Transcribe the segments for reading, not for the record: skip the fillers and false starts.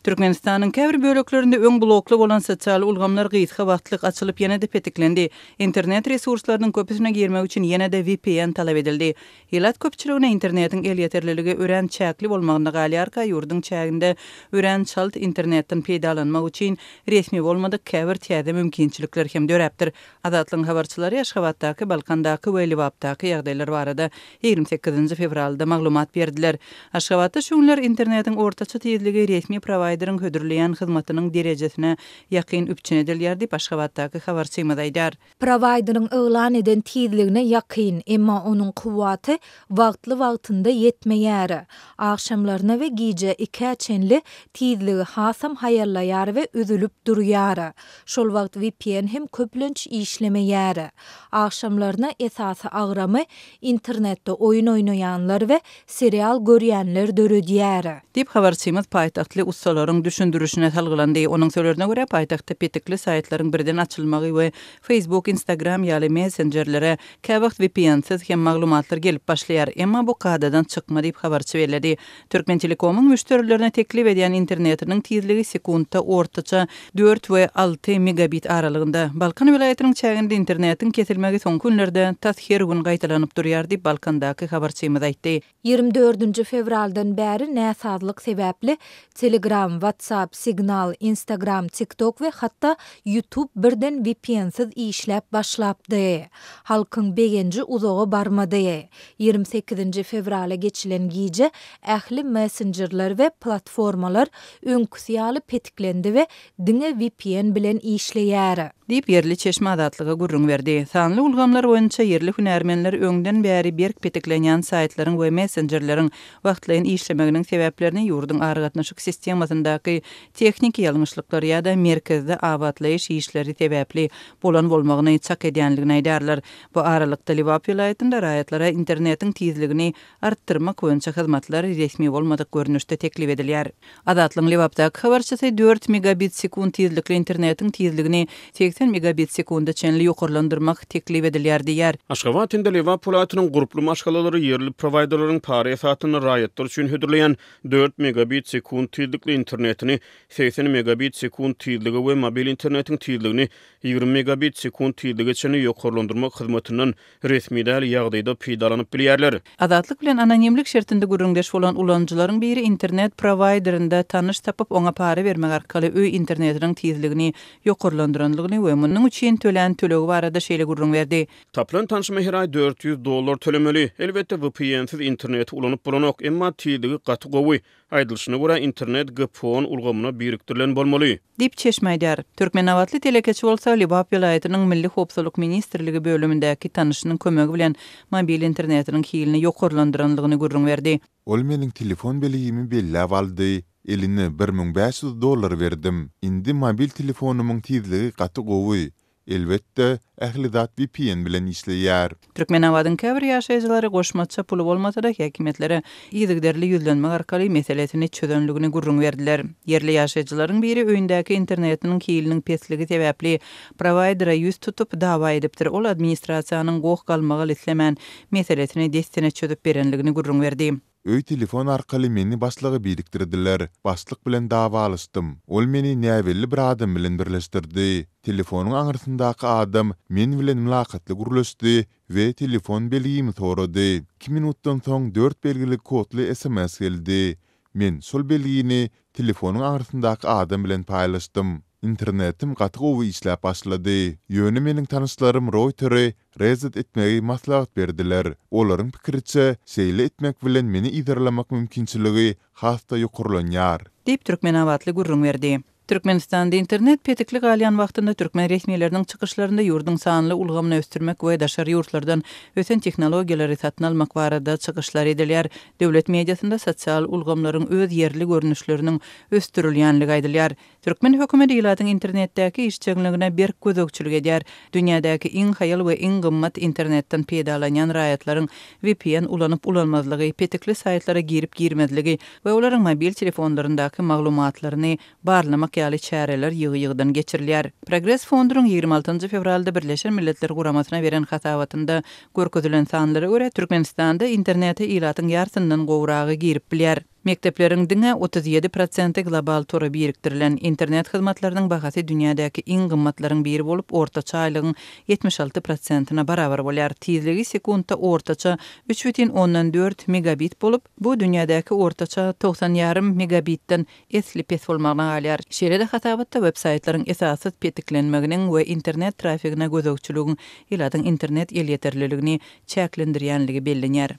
Türkmenistanyň käbir böleklerinde öň blokly bolan sosial ulgamlar gyýytka wagtlyk açylyp ýene-de petiklendi. Internet resurslarynyň köpüsine girmek üçin ýene-de VPN talap edildi. Hilat köpçüligine internetiň el ýeterliligi ören çäkli bolmagyna galýarka ýurdun çäginde ören çalt internetden peýdalanmak üçin resmi bolmadyk käbir täze mümkinçilikler hem döräpdir. Adatlyň habarçylary Aşgabatdaky, Balkandaky we Liwapdaky ýagdaýlar barada 28 fevralda maglumat berdiler. Aşgabatda şu günler internetiň ortaça tezligi resmi provideryň hödürleýän hyzmatynyň derejesine ýakyn üpçün edilýär diýip Aşgabatdaky habarçyma daýdar. Provideryň öňlan eden tezligine ýakyn, emma onuň kuwaty wagtynda ýetmeýär. Akşamlaryna we gije 2 çenli tezligi hasam haýarlaýar we üzülüp durýar. Şol wagt VPN hem köplenç işlemeýär. Akşamlaryna esasy agramy internetde oyun oynaýanlar we serial görýänler döredýär. Diýip habarçymyz paýtaktly ustalaryň düşündürüşine salgylandy. Onuň sözlerine görä paýtakda petikli saytlaryň birden açylmagy we Facebook, Instagram ýaly messengerlere käwagt VPN-siz hem maglumatlar gelip başlaýar. Emma bu kadadan çykma diýip habarçy berdi. Türkmen Telekomyň müşterilerine teklip edýän internetiniň tezligi sekundda ortaça 4 we 6 megabit aralygynda. Balkan vilayatynyň çäginde internetiň kesilmegi soň günlerde her gün gaýtalanyp durýar diýip Balkandaky habarçymyz aýtdy. 24 fevraldan bäri näsazlyk sebäpli Telegram, WhatsApp, Signal, Instagram, TikTok we hatda YouTube birden VPN-siz işläp başlapdy. Halkyň begenji uzağa barmady. 28 fevrala geçilen gije ähli messengerler we platformalar öňküsýaly petiklendi we diňe VPN bilen işleýär. Diýip yerli çeşme adatlyga gurrun berdi. Sanly ulgamlar boýunça yerli hünärmenler öňden bäri berk petiklenýän saytlaryň we messengerleriň wagtlaýyn işlemeginiň sebäplerini ýurdun argatnaşyk sistemasyndaky teknik ýalňyşlyklar ýa-da merkezde abatlaýyş işleri sebäpli bolan bolmagyny çak edýänligini aýdarlar. Bu aralykda Liwap vilayatynda raýatlara internetiň tezligini artdyrmak boýunça hyzmatlar resmi bolmadyk görnüşde teklip edilýär. Adatlyň Liwapdaky habarçysy 4 megabit sekund tezlikli internetiň tezligini 80 megabit sekunda çenli ýokarlandyrmak teklip edilýär diýär. Aşgabatynda Liwap vilayatynyň guruply maşgalary yerli providerlaryň pary esatyny raýatlar üçin hödürleýän 4 megabit sekund tezlikli internetini 80 megabit sekund tezligi we mobil internetiň tezligini 20 megabit sekund tezligi çenli ýokarlandyrmak hyzmatynyň resmi däl ýagdaýda peýdalanyp bilýärler. Adatlyk bilen anonimlik şertinde gurrundaş bolan ulanjylaryň biri internet providerinde tanış tapyp oňa pary bermek arkaly öý internetiniň tezligini ýokarlandyranlygyny we munyň üçin tölen tölegi barada şeýle gurrun berdi. Taplan tanışma her ay $400 tölemeli. Elbette VPN-siz internet ulanyp bolanok, emma tezligi gaty gowy. Aýdylyşyna görä internet GPON ulgamyna birikdirilen bolmaly. Dip çeşmeýdär. Türkmen awatly telekeçi bolsa Liwap vilayatynyň Milli Howpsuzlyk ministrligi bölümindäki tanışynyň kömegi bilen mobil internetiniň hilini ýokarlandyranlygyny gurrun berdi. Ol meniň telefon beligimi bellap aldy. Eline $1500 verdim. Indi mobil telefonumyň tezligi gaty gowy. Elbette ähli zat VPN bilen işleýär. Türkmen awadyň käbir ýaşaýjylary goşmaça puly bolmasa-da häkimetlere ýygyderli ýüzlenmek arkaly meselesini çözenligini gurrun berdiler. Yerli ýaşaýjylaryň biri öýündäki internetiniň hiliniň pesligi sebäpli providera ýüz tutup dawa edipdir. Ol administrasiýanyň gowy galmagy islemän meselesini destine çözüp berenligini gurrun berdi. Öý telefon arkaly meni başlygy birikdirdiler. Başlyk bilen dawa alystym. Ol meni näwelli bir adam bilen birleşdirdi. Telefonuň aňyrsyndaky adam men bilen mülakatly gurulşdy we telefon beligimi sorady. 2 minutdan soň 4 belgili kodly SMS geldi. Men şol beligini telefonuň aňyrsyndaky adam bilen paýlaşdym. internetim gaty gowy işläp başlady. Ýöne meniň tanışlarym Reuter'e rezet etmegi maslahat berdiler. Olaryň pikirçe, şeýle etmek bilen meni iderlemek mümkinçiligi hasta ýokurlanýar. Diýip Türkmen awatly gurrun berdi. Türkmenistanda internet petikli galyan wagtynda türkmen resmiýetleriniň çykyşlarynda ýurdun sanly ulgamyny östürmek we daşary ýurtlardan ösen tehnologiýalary satyn almak barada çykyşlar edilýär. Döwlet mediasynda sosial ulgamlaryň öz yerli görnüşleriniň östürilýänligi aýdylýar. Türkmen hökümeti ýylatyň internetdäki işçiligine bir gözökçülük edýär. Dünýädäki iň haýal we iň gymmat internetden peýdalanýan raýatlaryň VPN ulanyp ulanmazlygy, petikli saytlara girip girmezligi we olaryň mobil telefonlaryndaky maglumatlaryny barlamak ýaly çäreler ýygy-ýygydan geçirilýär. Progress fondunyň 26 fevralda Birleşen Milletler Guramasyna beren hatawatynda görkezilen sanlary görä Türkmenistanda internete ýylatyň ýartyndan gowragy girip bilýär. Mektepleriň diňe 37% global tora biriktirilen internet hyzmatlarynyň bahasy dünýädäki iň gymmatlaryň biri bolup, ortaça aýlygyň 76%-na barabar bolýar. Tizligi sekundda ortaça 3,4 megabit bolup, bu dünýädäki ortaça 90,5 megabitden esli-pes bolmagyna galýar. Şeýle-de hatabatda web-saytlaryň esasy petiklenmeginiň we internet trafigine gözökçüligiň ýyladyň internet elýeterliligini çäklendirýänligi bellenýär.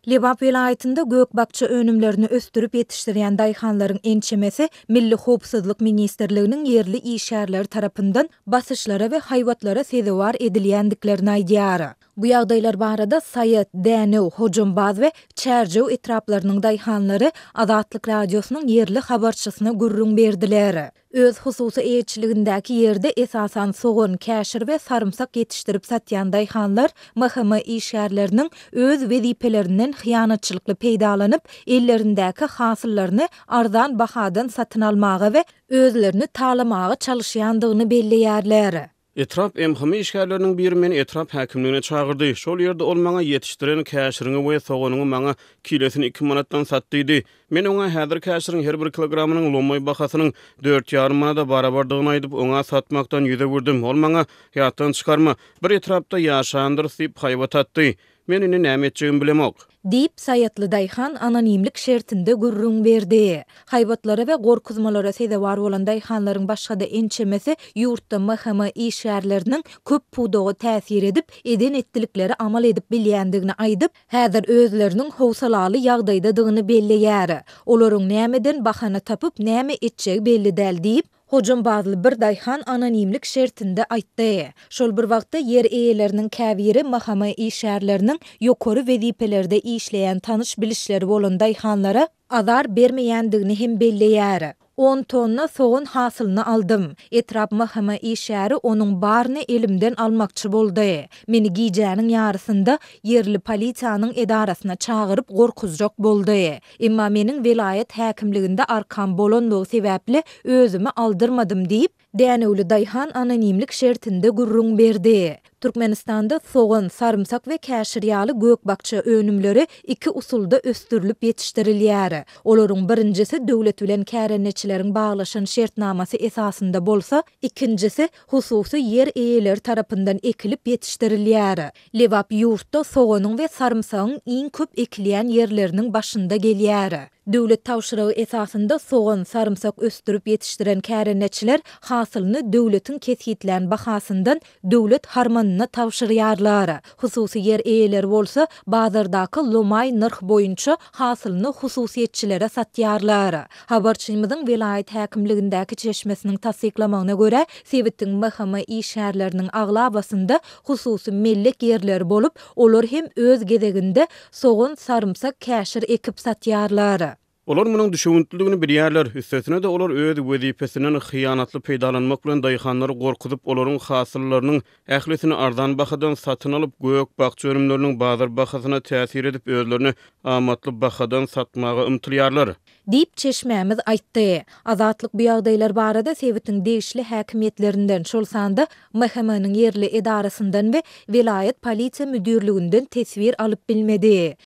Lebap vilayetinde gökbakça önümlerini östürüp yetiştirýän daýhanlaryň ençemesi Milli Howpsuzlyk Ministrliginiň yerli işgärleri tarapyndan basışlara we haýwatlara sezewar edilýändiklerini aýdýar. Bu ýagdaýlar barada Sayet, Dänew, Hojambaz we Çärjew etraplarynyň daýhanlary Azatlyk radiosynyň yerli habarçysyna gurrun berdiler. Öz hususy eýetçiligindäki ýerde esasan soğan, käşir we sarımsak yetiştirip satýan daýhanlar mahkama işgärleriniň öz wezipelerinden hyýanatçylykly peýdalanyp, ellerindäki hasyllaryny arzan bahadan satyn almagy we özlerini talamagy çalışýandygyny belleýärler. Etrap emhami işgärleriniň biri meni etrap häkimligine çağırdy. Şol ýerde ol maňa yetişdiren käşiriňi we soğanyňy maňa kilesini 2 manatdan satdydy. Men oňa häzir käşiriň her 1 kilogramynyň lomoy bahasynyň 4,5 manada barabardygyny aýdyp oňa satmakdan ýüze gurdim. Ol maňa ýatdan çykarma, bir etrapda ýaşandyr diýip haýwat atdy. Men indi näme etjegimi bilemok. Dip sayatlı daýhan anonimlik şertinde gurrun berdi. Haýbatlara we gorkuzmalara sezewar bolan daýhanlaryň başga da ençemesi ýurtda mahkama işgärleriniň köp pudogy täsir edip, eden etdilikleri amal edip bilýändigini aýdyp, häzir özleriniň howsalaly ýagdaýdadygyny belleýär. Olaryň nämeden bahana tapyp näme etjegi belli däl diýip, Hojambazly bir daýhan anonimlik şertinde aýtdy. Şol bir wagtda yer eýeleriniň käbiri mahkama işgärleriniň ýokary wezipelerde işleýän tanış bilişleri bolan daýhanlara azar bermeýändigini hem belleýär. 10 tonna soğan hasylyny aldym. Etrap mahkama işgäri onuň baryny elimden almakçy boldy. Meni giýjäniň ýarysynda yerli polisiýanyň edarasyna çağıryp gorkuzjak boldy. Emma meniň vilayet häkimliginde arkam bolandygy sebäpli özümi aldyrmadym diýip, Dänewli daýhan anonimlik şertinde gurrun berdi. Türkmenistanda soğan, sarımsak we käşir ýaly gökbakça önümleri 2 usulda östürilip yetiştirilýär. Olaryň birincisi döwlet bilen kärenneçileriň baglaşan şertnamasy esasında bolsa, ikincisi hususy yer eýeleri tarapyndan ekilip yetiştirilýär. Lebap ýurtda soğanyň we sarımsagyň iň köp ekilýän yerleriniň başynda gelýär. Döwlet tawşyrygy esasında soğan, sarımsak östürüp yetiştiren kärenneçiler hasylyny döwletiň kesýitlän bahasyndan döwlet harmanyna tawşyrýarlar. Hususy yer eýeleri bolsa, bazardaky lomay narh boýunça hasylyny hususiýetçilere satýarlar. Habarçymyzyň vilayet häkimligindäki çeşmesiniň tasdiklamagyna görä, Sebittiň mahkama işgärleriniň aglabasynda hususy mellek yerleri bolup, olar hem öz gezeginde soğan, sarımsak, käşir ekip satýarlar. Olar munyň düşünýändigini bilýärler. Üstesine de olar öz wezipesinden hyýanatly peýdalanmak bilen daýhanlary gorkuzyp, olaryň hasyllarynyň ählisini arzan bahadan satyn alyp, gök bakça önümleriniň bazar bahasyna täsir edip, özlerini amatly bahadan satmagy ymtylýarlar. Dip çeşmämiz aýtdy. Azatlyk bu ýagdaýlar barada Sebitiň degişli häkimiýetlerinden şolsanda mahkamanyň yerli edarasyndan we vilayet polisiýa müdürliginden tesvir alyp bilmedi.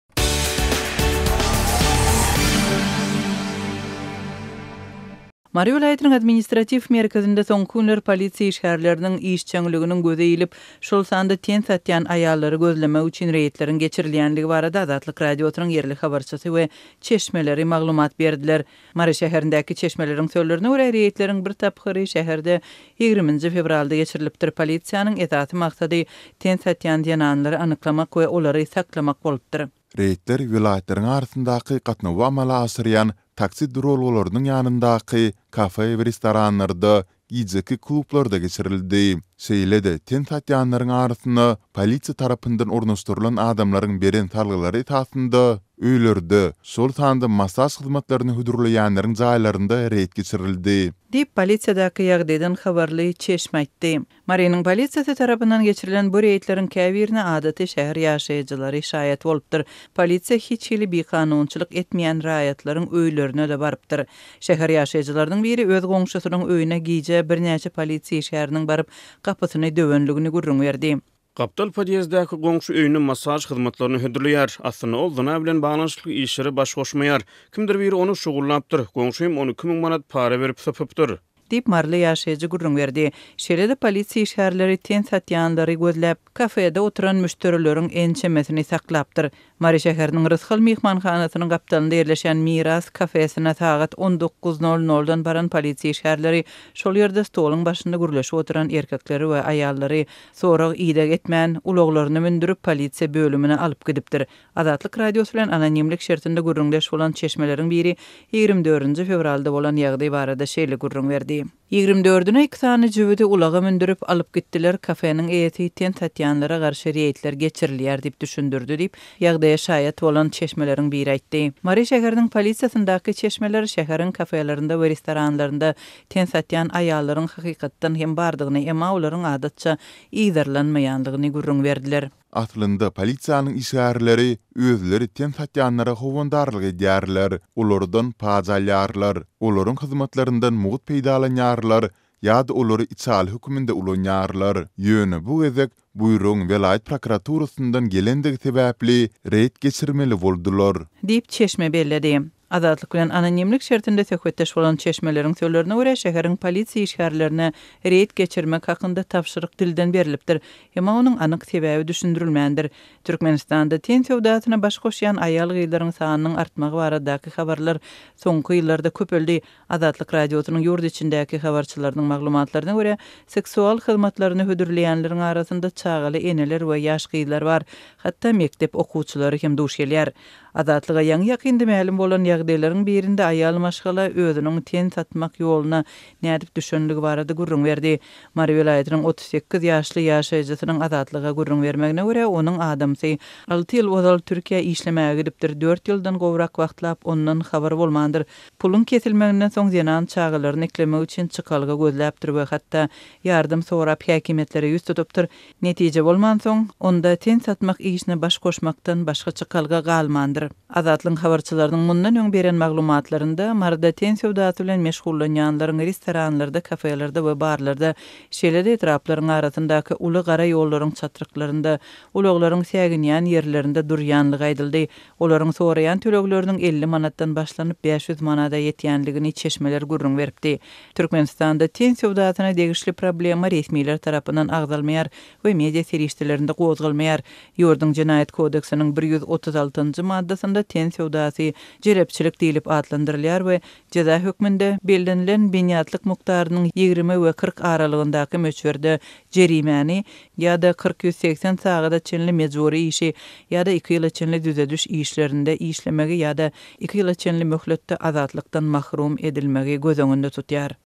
Mary vilayetiniň administrativ merkezinde soňky günler polisiýa işgärleriniň işçiliginiň göze ilip, şol sanda ten satýan aýallary gözlemek üçin reýdleriň geçirilýänligi barada Azatlyk radiosynyň yerli habarçysy we çeşmeleri maglumat berdiler. Mary şäherindäki çeşmeleriň söýlerine görä reýdleriň bir taphyry şäherde 20 fevralda geçirilipdir. Polisiýanyň esasy maksady ten satýan ýananlary anyklamak we olary saklamak bolupdyr. Reýdler vilayatleriň arasyndaky gatnawy amala asyrýan taksi durolgalarynyň ýanyndaky kafe we restoranlarda, ýizeki klublarda geçirildi. Şeýle-de ten satýanlaryň arasyna polisiýa tarapyndan ornaşdyrylan adamlaryň beren talgylary tasynda öýlerde, şol sanda masaj hyzmatlaryny hüdürleýänleriň jaýlarynda reýd geçirildi. Dip polisiýadaky ýagdaýdan habarly Çeşme aýtdy. Maryanyň polisiýasy tarapyndan geçirilen bu reýdleriň käbirine adaty şäher ýaşaýjylary şaýat bolupdyr. Polisiýa hiç hili bikanunçylyk etmeýän raýatlaryň öýlerine de barypdyr. Şäher ýaşaýjylarynyň biri öz goňşusynyň öýüne giýje birnäçe polisiýa işgäriniň baryp gapysyny döwenligini gurrun berdi. Gaptal podyezdäki goňşy öýüne masaj hyzmatlaryny hödürleýär. Aslynda ol zana bilen baglanyşly işleri baş goşmaýar. Kimdir biri onu şugullanapdyr. Goňşym onu 2000 manat para berip sapypdyr. Dip marly ýaşaýjy gurrun berdi. Şerede polisiýa işgärleri ten satýanlary gözläp, kafede oturan müşterileriň ençemesini saklapdyr. Mary şäheriniň Rysgal mehmanhanasynyň gapdalynda ýerleşen Miras kafesine sagat 19:00-dan baran polisiýa işgärleri şol ýerde stoluň başynda gürleşip oturan erkekleri we aýallary sorak ýyda getmän ulaglaryny mündürip polisiýa bölümine alyp gidipdir. Azatlyk radiosu bilen anonimlik şertinde gurrundaş bolan çeşmeleriň biri 24 fevralda bolan ýagdaý barada şeýle gurrun berdi. 24-üne 2 sany jüwidi ulaga mündürip alyp gitdiler. Kafenin eýeti ten satýanlara garşy reýtler geçirilýär diýip düşündürdi diýip ýagdaýa şaýat bolan çeşmeleriň biri aýtdy. Mary şäheriniň polisiýasyndaky çeşmeler şäheriň kafelerinde we restoranlarynda ten satýan aýallaryň hakykatdan hem bardygyny, emma olaryň adatça ýydarlanmaýanlygyny gurrun berdiler. Aslynda polisiýanyň işgärleri özleri ten satýanlara howandarlyk edýärler, ulardan paz alýarlar, olaryň hyzmatlaryndan mugut peýdalanýarlar, ýa-da olary içal höküminde ulanýarlar. Ýöne bu gezek buýruň welayet prokuraturasyndan gelendigi sebäpli reýt geçirmeli boldular diýip çeşme belledi. Azatlyk bilen anonimlik şertinde söhbetdeş bolan çeşmeleriň söýlerine görä şäheriň polisiýa işgärlerine reýt geçirmek hakynda tapşyryk dilden berilipdir. Emma onuň anyk sebäbi düşündirilmändir. Türkmenistanda ten sowdatyna baş goşýan aýal gyýlaryň sanynyň artmagy baradaky habarlar soňky ýyllarda köpeldi. Azatlyk radiosynyň ýurt içindäki habarçylarynyň maglumatlaryna görä seksual hyzmatlaryny hödürleýänleriň arasynda çagaly eneler we ýaş gyýlar bar. Hatda mektep okuwçylary hem duş gelýär. Azatlyga ýaňy ýakynda ma'lum bolan ýagdaýlaryň birinde aýal maşgala özüniň ten satmak ýoluna nädip düşündigi barada gurrun berdi. Mary welaýatynyň 38 ýaşly ýaşaýjysynyň azatlyga gurrun bermegine görä onuň adamsy 6 ýyl ozal Türkiýe işlemäge gidipdir. 4 ýyldan gowrak wagtlap ondan habar bolmandyr. Pulun kesilmeginden soň zenan çağalaryny eklemek üçin çykalga gözläpdir we hatda ýardym sorap häkimetlere ýüz tutupdyr. Netije bolman soň onda ten satmak işine baş goşmakdan başga çykalga galmandyr. Azatlyň habarçylarynyň mundan öň beren maglumatlarynda marda ten sowdasy bilen meşgullanýanlaryň restoranlarda, kafelerde we barlarda şeýle etraplaryň arasyndaky uly gara ýollaryň çatryklaryndə ulaglaryň säginýän ýerlerinde durýanlygy aýdyldy. Olaryň soraýan tölegleriniň 50 manatdan başlanyp 500 manada ýetýänligini çeşmeler gurrun beripdi. Türkmenistanda ten sowdasyna degişli problema resmiýetler tarapyndan agdalmaýar we media serişdelerinde gozgalmaýar. Ýurdun Jinayet kodeksiniň 136-njy maddasynda ten sowdasy jerepçilik diýilip adlandyrylýar we ceza hökmünde belgilenen beňatlyk mukdarynyň 20 we 40 aralygyndaky möçberde jerimäni ýa-da 40-180 sagada çenli mejburi işi ýa-da 2 ýyl çenli düzedüş işlerinde işlemegi ýa-da 2 ýyl çenli möhletde azatlykdan mahrum edilmegi göz öňünde tutýar.